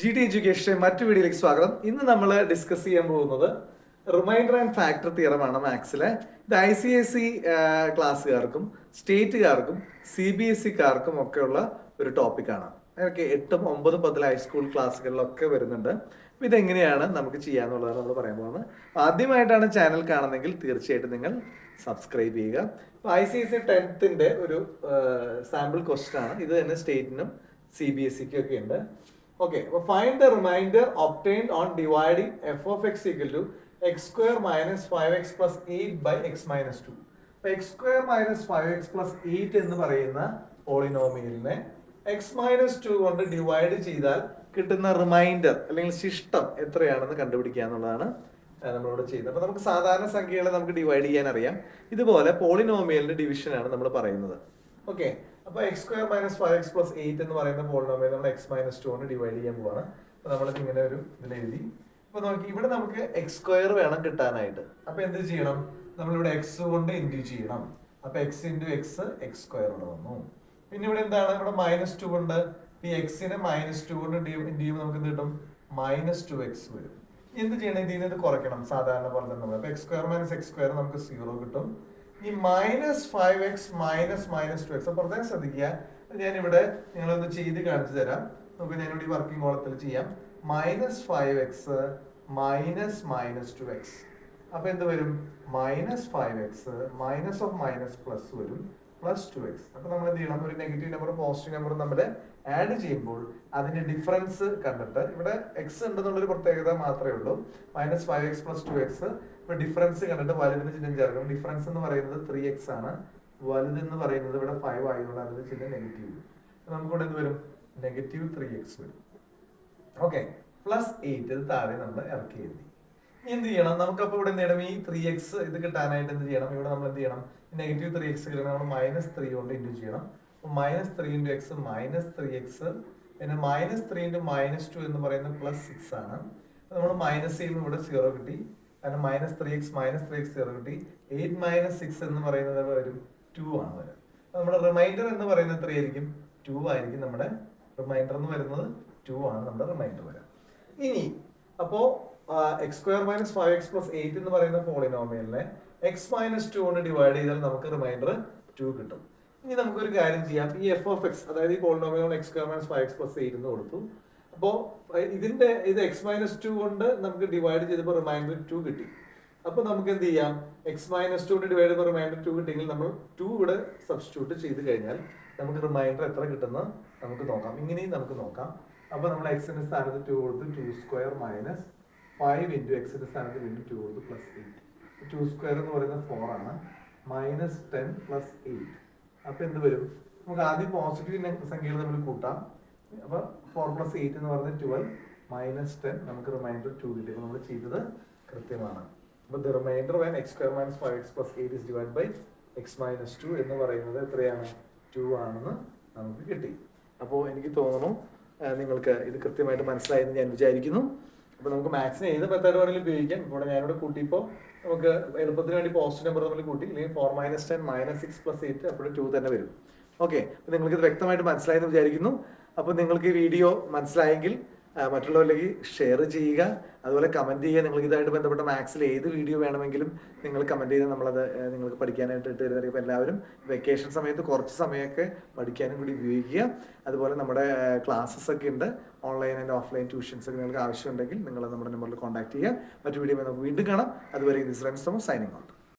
G T education മറ്റു വീഡിയോയിലേക്ക് സ്വാഗതം. ഇന്ന് നമ്മൾ ഡിസ്കസ് ചെയ്യാൻ പോകുന്നത് റിമൈൻഡർ ആൻഡ് ഫാക്ടർ തിയറമാണ് മാത്സിലെ. ഇത് ICSE ക്ലാസ്സുകാർക്കും സ്റ്റേറ്റുകാർക്കും CBSEക്കാർക്കും ഒക്കെയുള്ള ഒരു ടോപ്പിക്കാണ്. അതൊക്കെ 8, 9, 10 ഹൈസ്കൂൾ ക്ലാസ്സുകളിലൊക്കെ വരുന്നുണ്ട്. അപ്പോൾ ഇതെങ്ങനെയാണ് നമുക്ക് ചെയ്യാന്നുള്ളതാണ് നമ്മൾ പറയാൻ പോകുന്നത്. ആദ്യമായിട്ടാണ് ചാനൽ കാണുന്നതെങ്കിൽ തീർച്ചയായിട്ടും നിങ്ങൾ സബ്സ്ക്രൈബ് ചെയ്യുക. ഇപ്പോൾ ICSE 10th ഒരു സാമ്പിൾ ക്വസ്റ്റ്യൻ ആണ്. ഇത് തന്നെ സ്റ്റേറ്റിനും CBSEക്കും ഒക്കെ ഉണ്ട്. Okay, find the remainder obtained on dividing f of x equal to x square minus 5x plus 8 by x minus 2. അപ്പോൾ x square minus 5x plus 8 എന്ന് പറയുന്ന പോളിനോമിയലിനെ x minus 2 കൊണ്ട് ഡിവൈഡ് ചെയ്താൽ കിട്ടുന്ന റിമൈൻഡർ അല്ലെങ്കിൽ ശിഷ്ടം എത്രയാണെന്ന് കണ്ടുപിടിക്കുക എന്നുള്ളതാണ് നമ്മളിവിടെ ചെയ്യുന്നത്. അപ്പോൾ നമുക്ക് സാധാരണ സംഖ്യകളെ നമുക്ക് ഡിവൈഡ് ചെയ്യാൻ അറിയാം. ഇതുപോലെ പോളിനോമിയലിന്റെ ഡിവിഷനാണ് നമ്മൾ പറയുന്നത്. ഓക്കെ, അപ്പോൾ x square minus 5x plus 8 എന്ന് പറയുന്ന പോളിനോമിയൽ നമ്മൾ x മൈനസ് 2 കൊണ്ട് ഡിവൈഡ് ചെയ്യാൻ പോവാണ്. അപ്പോൾ നമ്മൾ ഇങ്ങനെ ഒരു ഇതിൽ എഴുതി. അപ്പോൾ നോക്കി, ഇവിടെ നമുക്ക് x സ്ക്വയർ വേണം കിട്ടാനായിട്ട്. അപ്പോൾ എന്ത് ചെയ്യണം? നമ്മളിവിടെ x കൊണ്ട് ഇൻറ്റു ചെയ്യണം. അപ്പോൾ x into X X square ഇവിടെ വന്നു. പിന്നെ ഇവിടെ എന്താണ്? ഇവിടെ -2 ഉണ്ട്. ഈ എക്സിനെ -2 കൊണ്ട് ഇൻറ്റു ചെയ്യുമ്പോൾ നമുക്ക് എന്ത് കിട്ടും? -2x വരും. എന്ത് ചെയ്യണം? ഇതിന് ഇത് കുറയ്ക്കണം സാധാരണ പോലെ തന്നെ. അപ്പോൾ x square minus X square നമുക്ക് 0 കിട്ടും. ഈ -5x മൈനസ് -2x പ്രത്യേകം ശ്രദ്ധിക്കുക. ഞാനിവിടെ നിങ്ങളൊന്ന് ചെയ്ത് കാണിച്ചു തരാം. നമുക്ക് ഞാനിവിടെ ഈ വർക്കിംഗ് കോളത്തിൽ ചെയ്യാം. -5x minus -2x. അപ്പൊ എന്ത് വരും? -5x minus of minus plus വരും, +2x. അപ്പൊ നമ്മൾ എന്ത് ചെയ്യണം? ഒരു നെഗറ്റീവ് നമ്പറും പോസിറ്റീവ് നമ്പറും നമ്മൾ ആഡ് ചെയ്യുമ്പോൾ അതിന്റെ ഡിഫറൻസ് കണ്ടിട്ട്, ഇവിടെ x ഉണ്ടെന്നുള്ളൊരു പ്രത്യേകത മാത്രമേ ഉള്ളൂ. -5x + 2x. ഇപ്പൊ ഡിഫറൻസ് കണ്ടിട്ട് വലുതിന് ചിഹ്നം ചേർക്കണം. ഡിഫറൻസ് എന്ന് പറയുന്നത് 3x ആണ്. വലുതെന്ന് പറയുന്നത് ഇവിടെ 5 ആയതുകൊണ്ട് അതിന് ചിഹ്നം നെഗറ്റീവ്. നമുക്കിവിടെ എന്ത് വരും? -3x വരും. ഓക്കെ, +8 ഇത് താഴെ നമ്മൾ ഇറക്കി എഴുതി. എന്ത് ചെയ്യണം? നമുക്കപ്പോൾ ഇവിടെ എന്ത് ചെയ്യണം? ഈ 3x ഇത് കിട്ടാനായിട്ട് എന്ത് ചെയ്യണം? ഇവിടെ നമ്മൾ എന്ത് ചെയ്യണം? -3x കിട്ടണം. നമ്മൾ -3 കൊണ്ട് ഇൻറ്റു ചെയ്യണം. -3 × x -3x, പിന്നെ -3 × -2 എന്ന് പറയുന്നത് +6 ആണ്. നമ്മൾ മൈനസ് ചെയ്യുമ്പോൾ ഇവിടെ 0 കിട്ടി. കാരണം -3x 0 കിട്ടി. 8 - 6 എന്ന് പറയുന്നത് വരും 2 ആണ് വരും. നമ്മുടെ റിമൈൻഡർ എന്ന് പറയുന്നത് എത്രയായിരിക്കും? 2 ആയിരിക്കും. നമ്മുടെ റിമൈൻഡർ എന്ന് വരുന്നത് 2 ആണ് നമ്മുടെ റിമൈൻഡർ വരാം. ഇനി അപ്പോ x square minus 5x plus 8 എന്ന് പറയുന്ന പോളിനോമിയലിനെ x മൈനസ് 2 കൊണ്ട് ഡിവൈഡ് ചെയ്താൽ നമുക്ക് റിമൈൻഡർ 2 കിട്ടും. ഇനി നമുക്കൊരു കാര്യം ചെയ്യാം. ഈ f of x, അതായത് ഈ polynomial x square minus 5x plus 8 എന്ന് കൊടുത്തു. അപ്പോൾ ഇത് x മൈനസ് 2 കൊണ്ട് നമുക്ക് ഡിവൈഡ് ചെയ്തപ്പോൾ റിമൈൻഡർ 2 കിട്ടി. അപ്പൊ നമുക്ക് എന്ത് ചെയ്യാം? x മൈനസ് 2 കൊണ്ട് ഡിവൈഡ് ചെയ്തപ്പോൾ റിമൈൻഡർ 2 കിട്ടിയെങ്കിൽ നമ്മൾ 2 ഇവിടെ സബ്സ്റ്റിറ്റ്യൂട്ട് ചെയ്ത് കഴിഞ്ഞാൽ നമുക്ക് റിമൈൻഡർ എത്ര കിട്ടുന്നത് നമുക്ക് നോക്കാം. ഇങ്ങനെയും നമുക്ക് നോക്കാം. അപ്പൊ നമ്മൾ എക്സിന്റെ സ്ഥാനത്ത് 2 കൊടുത്ത് 2 സ്ക്വയർ മൈനസ് 5 ഇൻറ്റു എക്സിന്റെ സ്ഥാനത്ത് വീണ്ടും 2 കൊടുത്ത് +8. 2 സ്ക്വയർ എന്ന് പറയുന്നത് 4 ആണ്. -10 + 8. അപ്പൊ എന്ത് വരും? നമുക്ക് ആദ്യം പോസിറ്റീവ് സംഖ്യകൾ നമ്മൾ കൂട്ടാം. അപ്പൊ 4 + 8 എന്ന് പറയുന്നത് 12, -10 നമുക്ക് റിമൈൻഡർ 2 കിട്ടി. അപ്പൊ നമ്മൾ ചെയ്തത് കൃത്യമാണ്. അപ്പൊ the reminder when x square minus 5x + 8 is divide by x - 2 എന്ന് പറയുന്നത് എത്രയാണ്? 2 ആണെന്ന് നമുക്ക് കിട്ടി. അപ്പോൾ എനിക്ക് തോന്നുന്നു നിങ്ങൾക്ക് ഇത് കൃത്യമായിട്ട് മനസ്സിലായെന്ന് ഞാൻ വിചാരിക്കുന്നു. അപ്പോൾ നമുക്ക് മാത്സിന് ഏത് മെത്തേഡ് വേണമെങ്കിലും ഉപയോഗിക്കാം. ഇവിടെ ഞാനിവിടെ കൂട്ടിയപ്പോൾ നമുക്ക് എളുപ്പത്തിന് വേണ്ടി പോസിറ്റീവ് നമ്പർ നമ്മൾ കൂട്ടി, അല്ലെങ്കിൽ 4 - 10 -6 + 8 അപ്പോഴും 2 തന്നെ വരും. ഓക്കെ, അപ്പോൾ നിങ്ങൾക്ക് ഇത് വ്യക്തമായിട്ട് മനസ്സിലായെന്ന് വിചാരിക്കുന്നു. അപ്പോൾ നിങ്ങൾക്ക് ഈ വീഡിയോ മനസ്സിലായെങ്കിൽ മറ്റുള്ളവരിലേക്ക് ഷെയർ ചെയ്യുക, അതുപോലെ കമൻറ്റ് ചെയ്യുക. നിങ്ങൾക്ക് ഇതായിട്ട് ബന്ധപ്പെട്ട മാത്സിൽ ഏത് വീഡിയോ വേണമെങ്കിലും നിങ്ങൾ കമൻറ്റ് ചെയ്ത് നമ്മളത് നിങ്ങൾക്ക് പഠിക്കാനായിട്ട് ഇട്ട് തരുന്നത്. ഇപ്പോൾ എല്ലാവരും വെക്കേഷൻ സമയത്ത് കുറച്ച് സമയമൊക്കെ പഠിക്കാനും കൂടി ഉപയോഗിക്കുക. അതുപോലെ നമ്മുടെ ക്ലാസ്സസ് ഒക്കെ ഉണ്ട്, ഓൺലൈൻ ആൻഡ് ഓഫ്ലൈൻ ട്യൂഷൻസ് ഒക്കെ നിങ്ങൾക്ക് ആവശ്യമുണ്ടെങ്കിൽ നിങ്ങൾ നമ്മുടെ നമ്പറിൽ കോൺടാക്ട് ചെയ്യുക. മറ്റു വീഡിയോ നമുക്ക് വീണ്ടും കാണാം. അതുവരെ ദിസ് റൺസ് സൈനിങ് ഔട്ട്.